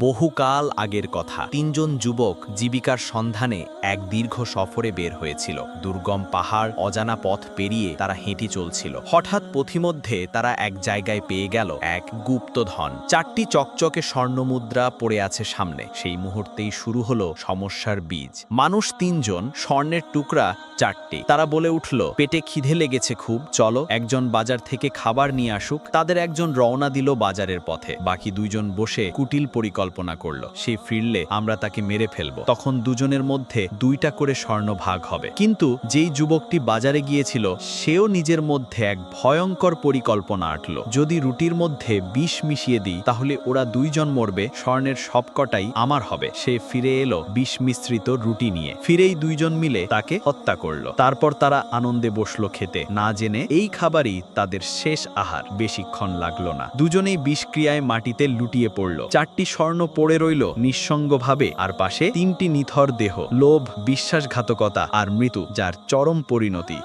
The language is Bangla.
বহুকাল আগের কথা। তিনজন যুবক জীবিকার সন্ধানে এক দীর্ঘ সফরে বের হয়েছিল। দুর্গম পাহাড়, অজানা পথ পেরিয়ে তারা হেঁটে চলছিল। হঠাৎ পথিমধ্যে তারা এক জায়গায় পেয়ে গেল এক গুপ্তধন। 4টি চকচকে স্বর্ণমুদ্রা পড়ে আছে সামনে। সেই মুহূর্তেই শুরু হলো সমস্যার বীজ। মানুষ 3 জন, স্বর্ণের টুকরা 4টি। তারা বলে উঠল, পেটে খিদে লেগেছে খুব, চলো একজন বাজার থেকে খাবার নিয়ে আসুক। তাদের একজন রওনা দিল বাজারের পথে, বাকি 2 জন বসে কুটিল পরিকল্পনা করলো, সে ফিরলে আমরা তাকে মেরে ফেলবো। তখন দুজনের মধ্যে 2টা করে স্বর্ণ ভাগ হবে। কিন্তু যেই যুবকটি বাজারে গিয়েছিল সেও নিজের মধ্যে এক ভয়ঙ্কর পরিকল্পনা আঁটল, যদি রুটির মধ্যে বিষ মিশিয়ে দিই তাহলে ওরা 2 জন মরবে, স্বর্ণের সবকটাই আমার হবে। সে ফিরে এলো বিষ মিশ্রিত রুটি নিয়ে। ফিরেই 2 জন মিলে তাকে হত্যা করলো। তারপর তারা আনন্দে বসলো খেতে, না জেনে এই খাবারই তাদের শেষ আহার। বেশিক্ষণ লাগলো না, দুজনেই বিষক্রিয়ায় মাটিতে লুটিয়ে পড়ল। 4টি স্বর্ণ পড়ে রইল নিঃসঙ্গভাবে, আর পাশে 3টি নিথর দেহ। লোভ, বিশ্বাসঘাতকতা আর মৃত্যু, যার চরম পরিণতি।